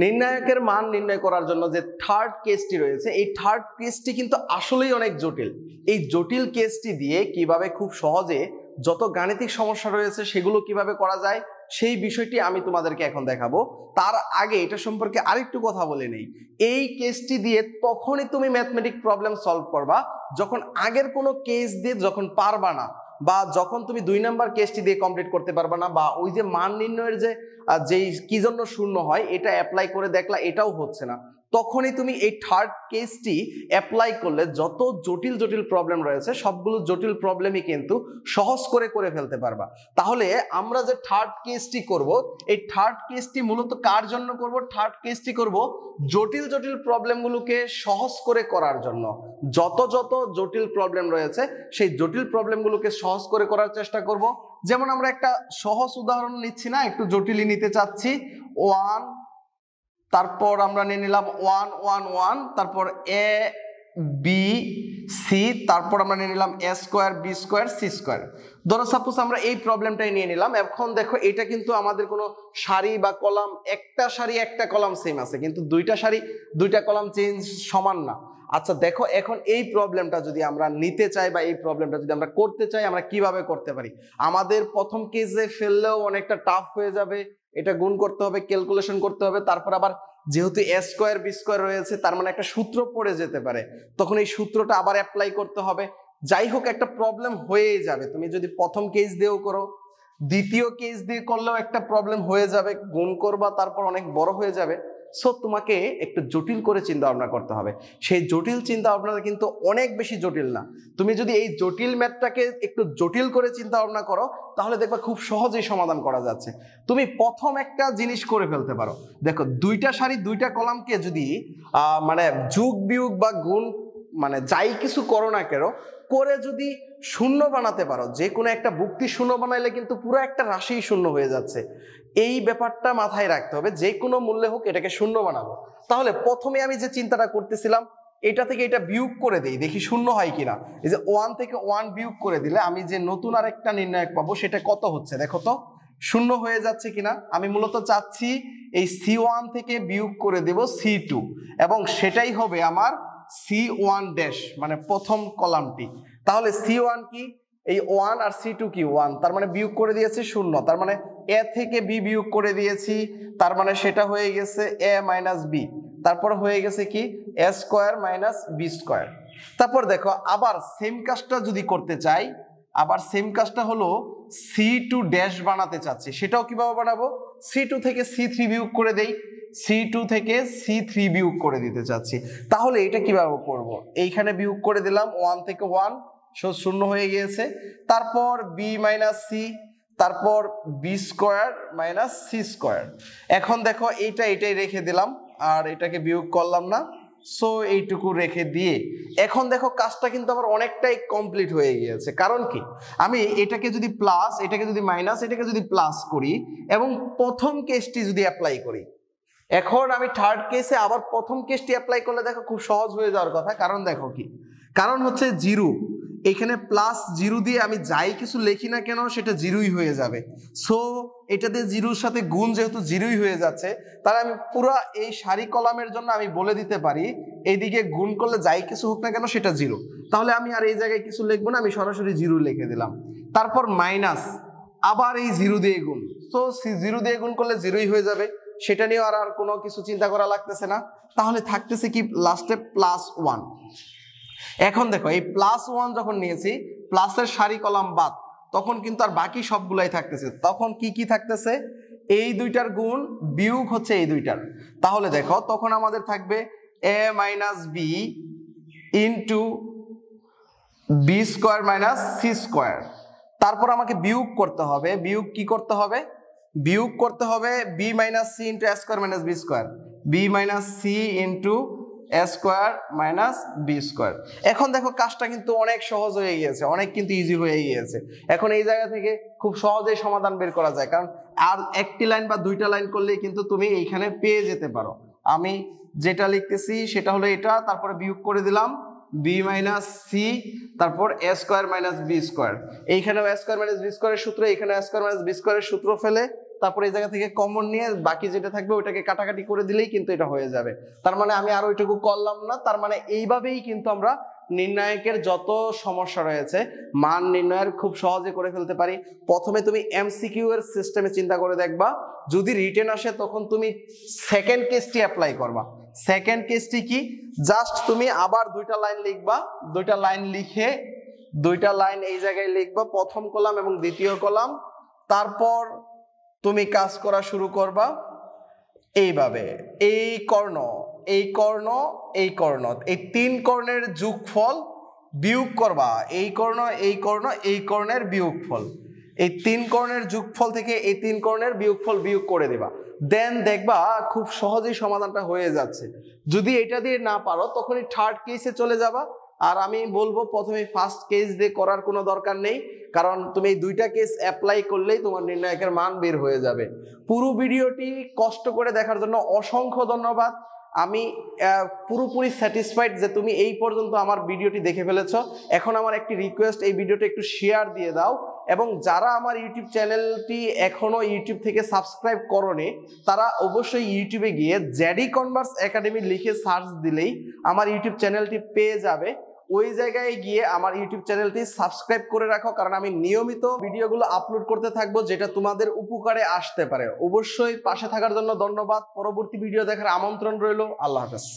নির্ণায়কের মান নির্ণয় করার জন্য যে থার্ড কেসটি রয়েছে, এই থার্ড কেসটি কিন্তু আসলেই অনেক জটিল। এই জটিল কেসটি দিয়ে কিভাবে খুব সহজে যত গাণিতিক সমস্যা রয়েছে সেগুলো কিভাবে করা যায় সেই বিষয়টি আমি তোমাদেরকে এখন দেখাবো। তার আগে এটা সম্পর্কে আরেকটু কথা বলে নেই। এই কেসটি দিয়ে তখনই তুমি ম্যাথমেটিক প্রবলেম সলভ করবা যখন আগের কোনো কেস দিয়ে যখন পারবা না, বা যখন তুমি 2 নাম্বার কেসটি দিয়ে কমপ্লিট করতে পারবা না, বা ওই যে মান নির্ণয়ের যেই কি জন্য শূন্য হয় এটা অ্যাপ্লাই করে দেখলা এটাও হচ্ছে না, তখনই তুমি এই থার্ড কেসটি অ্যাপ্লাই করলে যত জটিল জটিল প্রবলেম রয়েছে সবগুলো জটিল প্রবলেমই কিন্তু সহজ করে করে ফেলতে পারবা। তাহলে আমরা যে থার্ড কেসটি করব, এই থার্ড কেসটি মূলত কার জন্য করব? থার্ড কেসটি করব জটিল জটিল প্রবলেমগুলোকে সহজ করে করার জন্য। যত যত জটিল প্রবলেম রয়েছে সেই জটিল প্রবলেমগুলোকে সহজ করে করার চেষ্টা করব। যেমন আমরা একটা সহজ উদাহরণ নিচ্ছি না, একটু জটিলই নিতে চাচ্ছি। 1, তারপর আমরা নিয়ে নিলাম 1 1 1, তারপর a b c, তারপর আমরা নিয়ে নিলাম a square b square c square. ধরো সাপোজ আমরা এই প্রবলেমটাই নিয়ে নিলাম। এখন দেখো এটা কিন্তু আমাদের কোনো সারি বা কলাম, একটা সারি একটা কলাম সেম আছে, কিন্তু দুইটা সারি দুইটা কলাম চেঞ্জ সমান না। আচ্ছা দেখো, এখন এই প্রবলেমটা যদি আমরা নিতে চাই বা এই প্রবলেমটা যদি আমরা করতে চাই, আমরা কিভাবে করতে পারি? আমাদের প্রথম কেসে ফেললেও অনেকটা টাফ হয়ে যাবে, এটা গুণ করতে হবে, ক্যালকুলেশন করতে হবে, তারপর আবার যেহেতু a স্কয়ার b স্কয়ার রয়েছে তার মানে একটা সূত্র পড়ে যেতে পারে, তখন এই সূত্রটা আবার অ্যাপ্লাই করতে হবে। যাই হোক, একটা প্রবলেম হয়েই যাবে। তুমি যদি প্রথম কেস দিয়েও করো, দ্বিতীয় কেস দিয়ে করলেও একটা প্রবলেম হয়ে যাবে, গুণ করবা তারপর অনেক বড় হয়ে যাবে। সো তোমাকে একটু জটিল করে চিন্তা ভাবনা করতে হবে। সেই জটিল চিন্তা ভাবনাটা কিন্তু অনেক বেশি জটিল না। তুমি যদি এই জটিল ম্যাথটাকে একটু জটিল করে চিন্তা ভাবনা করো তাহলে দেখবা খুব সহজেই সমাধান করা যাচ্ছে। তুমি প্রথম একটা জিনিস করে ফেলতে পারো। দেখো, দুইটা সারি দুইটা কলামকে যদি মানে যোগ বিয়োগ বা গুণ মানে যাই কিছু করো না কেন করে যদি শূন্য বানাতে পারো, যে কোনো একটা বুক্তি শূন্য বানাইলে কিন্তু পুরো একটা রাশি শূন্য হয়ে যাচ্ছে। এই ব্যাপারটা মাথায় রাখতে হবে, যে কোনো মূল্যে হোক এটাকে শূন্য বানাবো। তাহলে প্রথমে আমি যে চিন্তাটা করতেছিলাম এটা থেকে এটা বিয়োগ করে দেই, দেখি শূন্য হয় কিনা। এই যে 1 থেকে 1 বিয়োগ করে দিলে আমি যে নতুন আরেকটা নির্ণায়ক পাবো সেটা কত হচ্ছে দেখো তো, শূন্য হয়ে যাচ্ছে কিনা। আমি মূলত চাচ্ছি এই C1 থেকে বিয়োগ করে দেব C2, এবং সেটাই হবে আমার C1 ড্যাশ, মানে প্রথম কলামটি। তাহলে C1 কি? এই 1 আর C2 কি 1, তার মানে বিয়োগ করে দিয়েছি শূন্য, তার মানে a থেকে b বিয়োগ করে দিয়েছি, তার মানে সেটা হয়ে গেছে a মাইনাস b, তারপর হয়ে গেছে কি a square minus b square. তারপর দেখো আবার সেম কাজটা যদি করতে চাই, আবার সেম কাজটা হলো C2 ড্যাশ বানাতে চাচ্ছি, সেটাও কিভাবে বানাবো? C2 থেকে C3 বিয়োগ করে দেই, C2 থেকে C3 বিয়োগ করে দিতে চাচ্ছি। তাহলে এটা কিভাবে করব? এইখানে বিয়োগ করে দিলাম 1 থেকে 1, শূন্য হয়ে গিয়েছে। তারপর b মাইনাস c, তারপর b square minus c square. এখন দেখো এটাই রেখে দিলাম আর এটাকে বিয়োগ করলাম না, সো এইটুকু রেখে দিয়ে এখন দেখো কাজটা কিন্তু আবার অনেকটাই কমপ্লিট হয়ে গিয়েছে। কারণ কি, আমি এটাকে যদি প্লাস, এটাকে যদি মাইনাস, এটাকে যদি প্লাস করি এবং প্রথম কেসটি যদি অ্যাপ্লাই করি, এখন আমি থার্ড কেসে আবার প্রথম কেসটি অ্যাপ্লাই করলে দেখো খুব সহজ হয়ে যাওয়ার কথা। কারণ দেখো কি, কারণ হচ্ছে জিরো, এখানে প্লাস জিরো দিয়ে আমি যাই কিছু লিখি না কেন সেটা জিরোই হয়ে যাবে। সো এটাতে জিরোর সাথে গুণ যেহেতু জিরোই হয়ে যাচ্ছে, তাহলে আমি পুরো এই সারি কলামের জন্য আমি বলে দিতে পারি এইদিকে গুণ করলে যাই কিছু হোক না কেন সেটা জিরো। তাহলে আমি আর এই জায়গায় কিছু লিখবো না, আমি সরাসরি জিরো লিখে দিলাম। তারপর মাইনাস, আবার এই জিরো দিয়ে গুণ, তো জিরো দিয়ে গুণ করলে জিরোই হয়ে যাবে, সেটা নিয়ে আর কোনো কিছু চিন্তা করা লাগতেছে না। তাহলে থাকতেছে কি লাস্টে +1। এখন দেখো এই +1 যখন নিয়েছি, প্লাসের সারি কলাম বাদ, তখন কিন্তু আর বাকি সবগুলাই থাকতেছে। তখন কি কি থাকতেছে? এই দুইটার গুণ বিয়োগ হচ্ছে এই দুইটার। তাহলে দেখো তখন আমাদের থাকবে a minus b into b square minus c square. তারপর আমাকে বিয়োগ করতে হবে, বিয়োগ কি করতে হবে? বিয়োগ করতে হবে b minus c into a square minus b square, b minus c into a square minus b square. এখন দেখো কাজটা কিন্তু অনেক সহজ হয়ে গিয়েছে, অনেক কিন্তু ইজি হয়ে গিয়েছে। এখন এই জায়গা থেকে খুব সহজেই সমাধান বের করা যায়, কারণ আর একটি লাইন বা দুইটা লাইন করলেই কিন্তু তুমি এইখানে পেয়ে যেতে পারো। আমি যেটা লিখতেছি সেটা হলো এটা, তারপরে বিয়োগ করে দিলাম b মাইনাস c, তারপর a square minus b square. এইখানেও a স্কোয়ার মাইনাস b স্কোয়ারের সূত্র, এইখানে a স্কোয়ার মাইনাস b স্কোয়ারের সূত্র ফেলে তারপর এই জায়গা থেকে কমন নিয়ে বাকি যেটা থাকবে ওইটাকে কাটাকাটি করে দিলেই কিন্তু এটা হয়ে যাবে। তার মানে আমি আর ওইটুকু করলাম না। তার মানে এইভাবেই কিন্তু আমরা নির্ণায়কের যত সমস্যা রয়েছে মান নির্ণয়ের খুব সহজে করে ফেলতে পারি। প্রথমে তুমি এমসিকিউ এর সিস্টেমে চিন্তা করে দেখবা, যদি রিটেন আসে তখন তুমি সেকেন্ড কেসটি অ্যাপ্লাই করবা। সেকেন্ড কেসটি কি, জাস্ট তুমি আবার দুইটা লাইন লিখবা, দুইটা লাইন লিখে দুইটা লাইন এই জায়গায় লিখবা, প্রথম কলাম এবং দ্বিতীয় কলাম। তারপর তুমি কাজ করা শুরু করবা এইভাবে, এই কর্ণ এই কর্ণ এই কর্ণ, এই তিন কর্ণের যোগফল বিয়োগ করবা, এই কর্ণ এই কর্ণ এই কর্ণের বিয়োগফল, এই তিন কর্ণের যোগফল থেকে এই তিন কর্ণের বিয়োগফল বিয়োগ করে দেবা। দেন দেখবা খুব সহজেই সমাধানটা হয়ে যাচ্ছে। যদি এটা দিয়ে না পারো তখনই থার্ড কেসে চলে যাবা। আর আমি বলবো প্রথমে ফার্স্ট কেস দিয়ে করার কোনো দরকার নেই, কারণ তুমি এই দুইটা কেস অ্যাপ্লাই করলেই তোমার নির্ণায়কের মান বের হয়ে যাবে। পুরো ভিডিওটি কষ্ট করে দেখার জন্য অসংখ্য ধন্যবাদ। আমি পুরোপুরি স্যাটিসফাইড যে তুমি এই পর্যন্ত আমার ভিডিওটি দেখে ফেলেছো। এখন আমার একটি রিকোয়েস্ট, এই ভিডিওটা একটু শেয়ার দিয়ে দাও, এবং যারা আমার ইউটিউব চ্যানেলটি এখনো ইউটিউব থেকে সাবস্ক্রাইব করোনি তারা অবশ্যই ইউটিউবে গিয়ে জেডি কনভার্স একাডেমি লিখে সার্চ দিলেই আমার ইউটিউব চ্যানেলটি পেয়ে যাবে। ওই জায়গায় গিয়ে আমার ইউটিউব চ্যানেলটি সাবস্ক্রাইব করে রাখো, কারণ আমি নিয়মিত ভিডিওগুলো আপলোড করতে থাকবো যেটা তোমাদের উপকারে আসতে পারে। অবশ্যই পাশে থাকার জন্য ধন্যবাদ। পরবর্তী ভিডিও দেখার আমন্ত্রণ রইল। আল্লাহ হাফেজ।